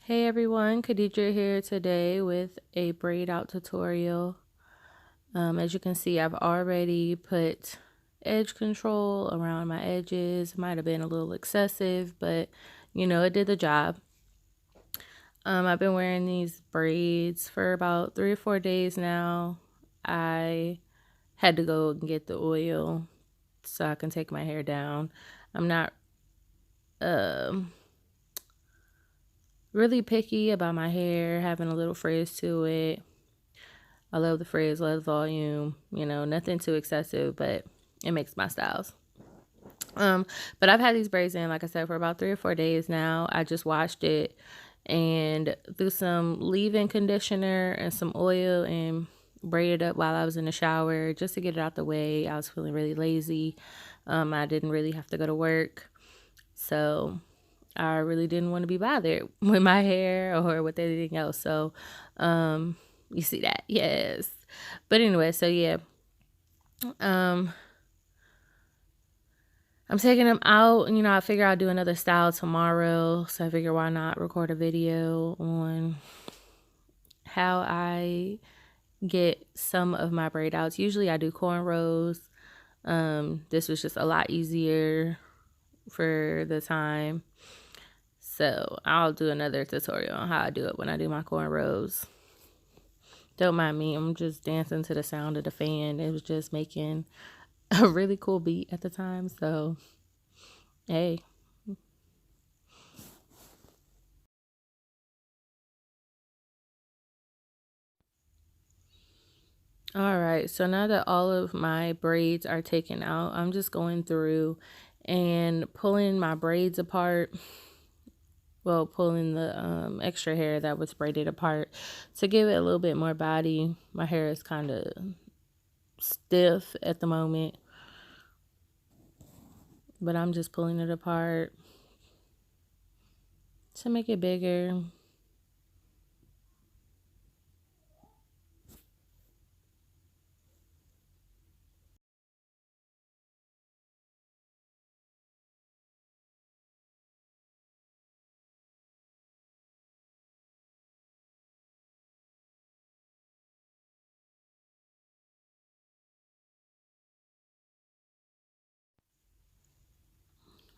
Hey everyone, Khadija here today with a braid out tutorial. As you can see, I've already put edge control around my edges. Might have been a little excessive, but it did the job. I've been wearing these braids for about 3 or 4 days now. I had to go and get the oil so I can take my hair down. I'm not really picky about my hair having a little frizz to it. I love the frizz, love the volume, nothing too excessive, but it makes my styles. But I've had these braids in, like I said, for about 3 or 4 days now. I just washed it and threw some leave-in conditioner and some oil and braided up while I was in the shower just to get it out the way. I was feeling really lazy. I didn't really have to go to work. So I really didn't want to be bothered with my hair or with anything else. So, you see that? Yes. But anyway, so yeah. I'm taking them out. I figure I'll do another style tomorrow. So I figure why not record a video on how I get some of my braid outs. Usually I do cornrows. This was just a lot easier for the time. So I'll do another tutorial on how I do it when I do my cornrows. Don't mind me, I'm just dancing to the sound of the fan. It was just making a really cool beat at the time, so hey. All right, so now that all of my braids are taken out, I'm just going through and pulling my braids apart. Well, pulling the extra hair that was braided apart to give it a little bit more body. My hair is kind of stiff at the moment, but I'm just pulling it apart to make it bigger.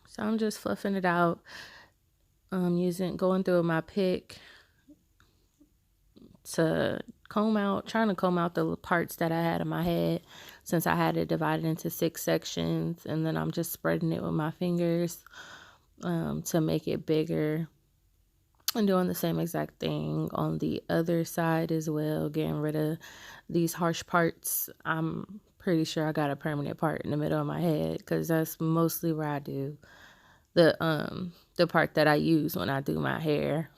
So I'm just fluffing it out, going through my pick to trying to comb out the parts that I had in my head, since I had it divided into 6 sections, and then I'm just spreading it with my fingers to make it bigger, and doing the same exact thing on the other side as well, getting rid of these harsh parts. I'm pretty sure I got a permanent part in the middle of my head because that's mostly where I do the part that I use when I do my hair.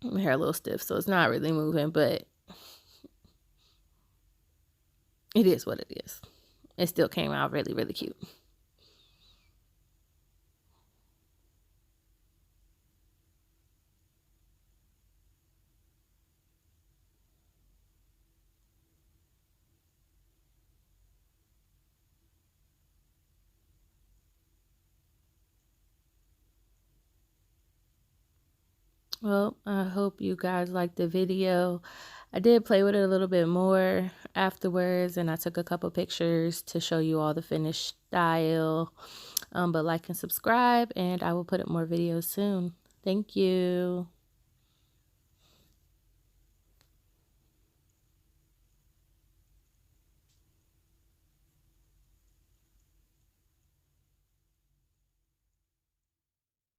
My hair a little stiff, so it's not really moving, but it is what it is. It still came out really, really cute. Well, I hope you guys liked the video. I did play with it a little bit more afterwards, and I took a couple pictures to show you all the finished style. But like and subscribe, and I will put up more videos soon. Thank you.